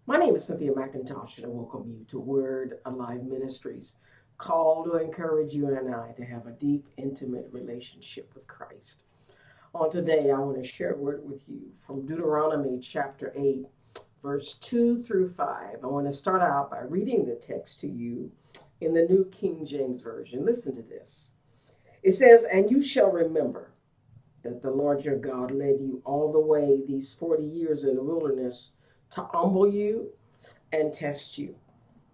My name is Cynthia McIntosh, and I welcome you to Word Alive Ministries, called to encourage you and I to have a deep, intimate relationship with Christ. On today, I want to share a word with you from Deuteronomy chapter 8, verse 2 through 5. I want to start out by reading the text to you in the New King James Version. Listen to this. It says, "And you shall remember that the Lord your God led you all the way these 40 years in the wilderness to humble you and test you,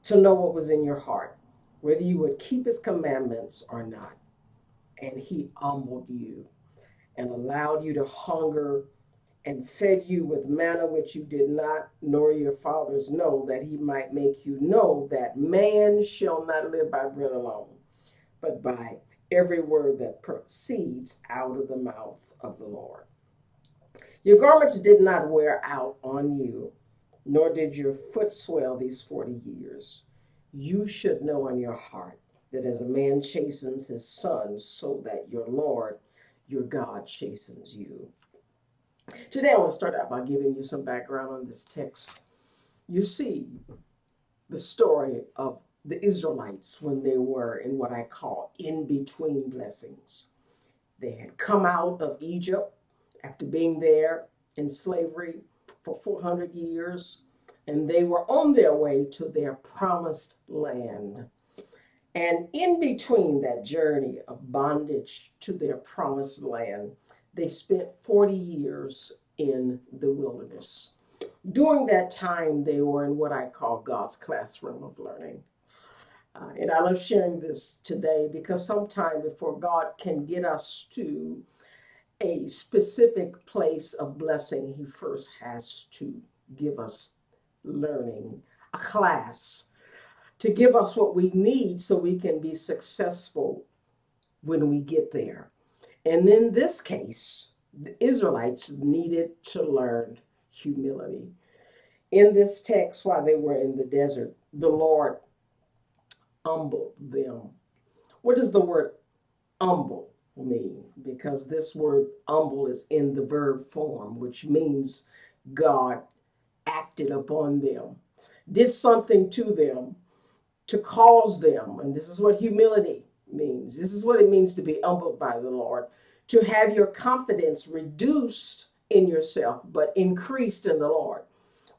to know what was in your heart, whether you would keep his commandments or not. And he humbled you and allowed you to hunger and fed you with manna which you did not nor your fathers know, that he might make you know that man shall not live by bread alone, but by every word that proceeds out of the mouth of the Lord. Your garments did not wear out on you, nor did your foot swell these 40 years. You should know in your heart that as a man chastens his son, so that your Lord, your God, chastens you." Today, I want to start out by giving you some background on this text. You see the story of the Israelites when they were in what I call in between blessings. They had come out of Egypt after being there in slavery for 400 years, and they were on their way to their promised land. And in between that journey of bondage to their promised land, they spent 40 years in the wilderness. During that time, they were in what I call God's classroom of learning. And I love sharing this today because sometime before God can get us to a specific place of blessing, he first has to give us learning, a class, to give us what we need so we can be successful when we get there. And in this case, the Israelites needed to learn humility. In this text, while they were in the desert, the Lord humbled them. What does the word humble mean? Because this word humble is in the verb form, which means God acted upon them, did something to them to cause them. And this is what humility means. This is what it means to be humbled by the Lord, to have your confidence reduced in yourself, but increased in the Lord,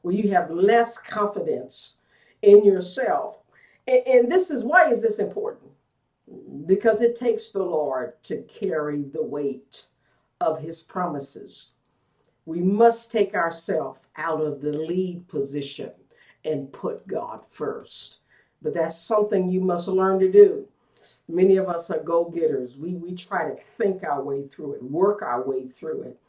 where you have less confidence in yourself. And this is why is this important? Because it takes the Lord to carry the weight of his promises. We must take ourselves out of the lead position and put God first. But that's something you must learn to do. Many of us are go-getters. We try to think our way through it, work our way through it.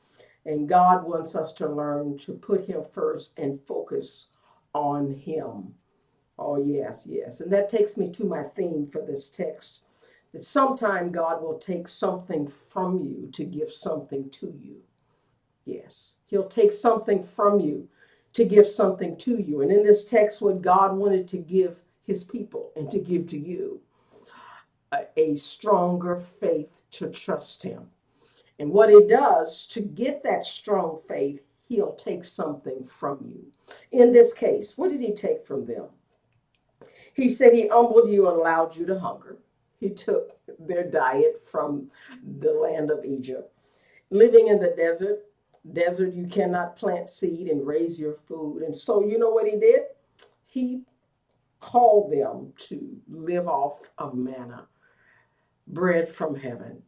And God wants us to learn to put him first and focus on him. Oh, yes, yes. And that takes me to my theme for this text, that sometime God will take something from you to give something to you. Yes, he'll take something from you to give something to you. And in this text, what God wanted to give his people and to give to you, a stronger faith to trust him. And what he does to get that strong faith, he'll take something from you. In this case, what did he take from them? He said he humbled you and allowed you to hunger. He took their diet from the land of Egypt. Living in the desert, you cannot plant seed and raise your food. And so, you know what he did? He called them to live off of manna, bread from heaven.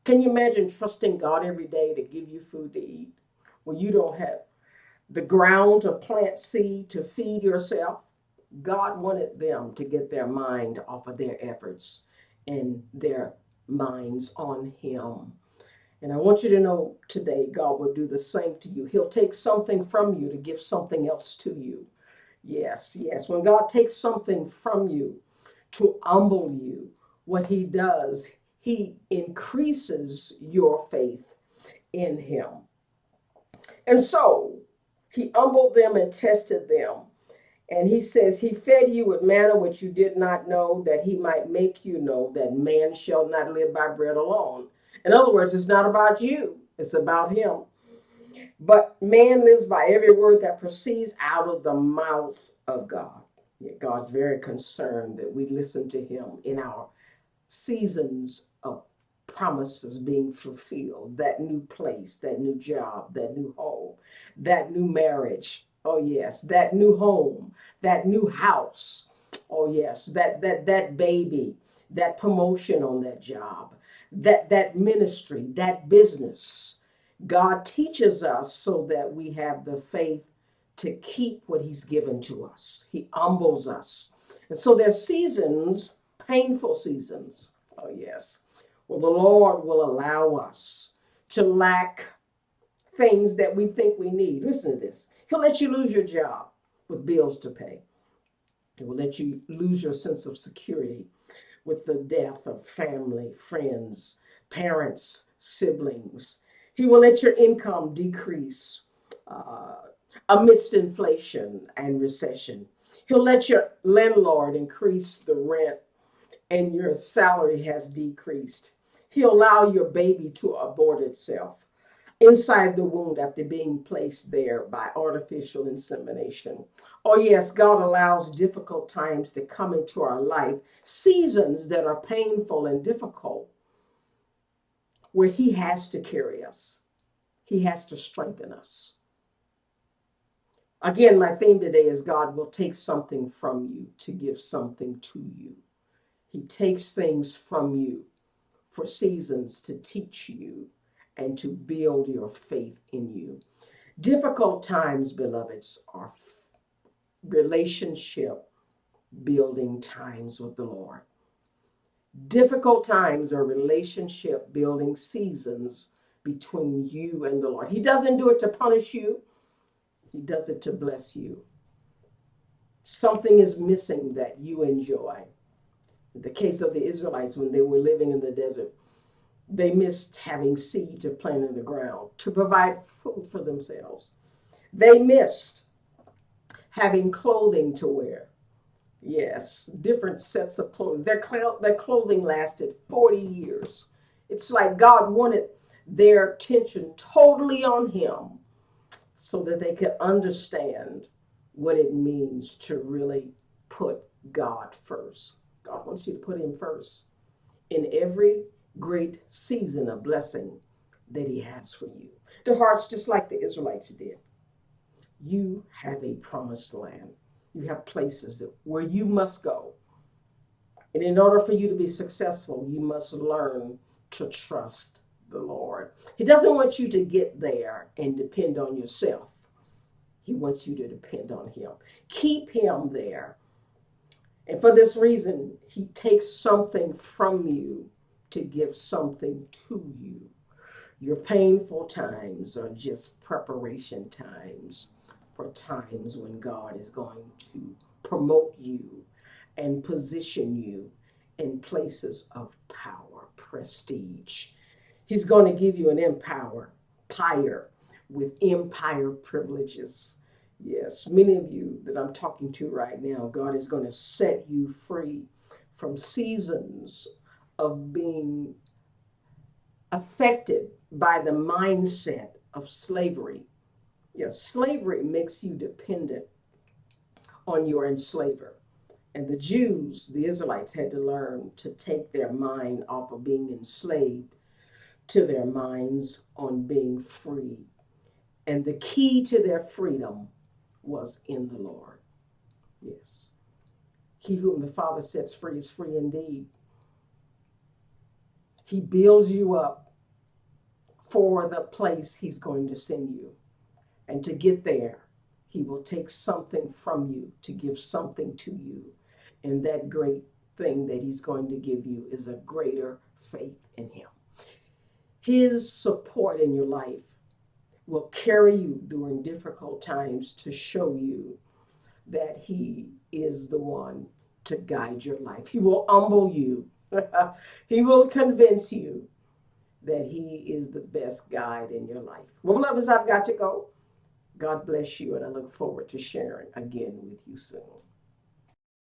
Can you imagine trusting God every day to give you food to eat when you don't have the ground to plant seed to feed yourself? God wanted them to get their mind off of their efforts and their minds on him. And I want you to know today, God will do the same to you. He'll take something from you to give something else to you. Yes, yes. When God takes something from you to humble you, what he does, he increases your faith in him. And so he humbled them and tested them. And he says, he fed you with manna which you did not know, that he might make you know that man shall not live by bread alone. In other words, it's not about you, it's about him. But man lives by every word that proceeds out of the mouth of God. Yeah, God's very concerned that we listen to him in our seasons of promises being fulfilled, that new place, that new job, that new home, that new marriage. Oh yes, that new home, that new house. Oh yes, that baby, that promotion on that job, that ministry, that business. God teaches us so that we have the faith to keep what he's given to us. He humbles us. And so there's seasons, painful seasons. Oh, yes. Well, the Lord will allow us to lack things that we think we need. Listen to this. He'll let you lose your job with bills to pay. He will let you lose your sense of security with the death of family, friends, parents, siblings. He will let your income decrease uh, amidst inflation and recession. He'll let your landlord increase the rent and your salary has decreased. He'll allow your baby to abort itself inside the womb after being placed there by artificial insemination. Oh, yes, God allows difficult times to come into our life, seasons that are painful and difficult, where he has to carry us. He has to strengthen us. Again, my theme today is God will take something from you to give something to you. He takes things from you for seasons to teach you and to build your faith in you. Difficult times, beloveds, are relationship building times with the Lord. Difficult times are relationship building seasons between you and the Lord. He doesn't do it to punish you, he does it to bless you. Something is missing that you enjoy. In the case of the Israelites, when they were living in the desert, they missed having seed to plant in the ground to provide food for themselves. They missed having clothing to wear. Yes, different sets of clothing. Their clothing lasted 40 years. It's like God wanted their attention totally on him so that they could understand what it means to really put God first. God wants you to put him first in every great season of blessing that he has for you. To hearts just like the Israelites did. You have a promised land. You have places where you must go. And in order for you to be successful, you must learn to trust the Lord. He doesn't want you to get there and depend on yourself. He wants you to depend on him. Keep him there. And for this reason, he takes something from you to give something to you. Your painful times are just preparation times for times when God is going to promote you and position you in places of power, prestige. He's going to give you an empire with empire privileges. Yes, many of you that I'm talking to right now, God is going to set you free from seasons of being affected by the mindset of slavery. Yes, slavery makes you dependent on your enslaver. And the Jews, the Israelites, had to learn to take their mind off of being enslaved to their minds on being free. And the key to their freedom was in the Lord. Yes. He whom the Father sets free is free indeed. He builds you up for the place he's going to send you. And to get there, he will take something from you to give something to you. And that great thing that he's going to give you is a greater faith in him. His support in your life will carry you during difficult times to show you that he is the one to guide your life. He will humble you. He will convince you that he is the best guide in your life. Well, beloveds, I've got to go. God bless you, and I look forward to sharing again with you soon.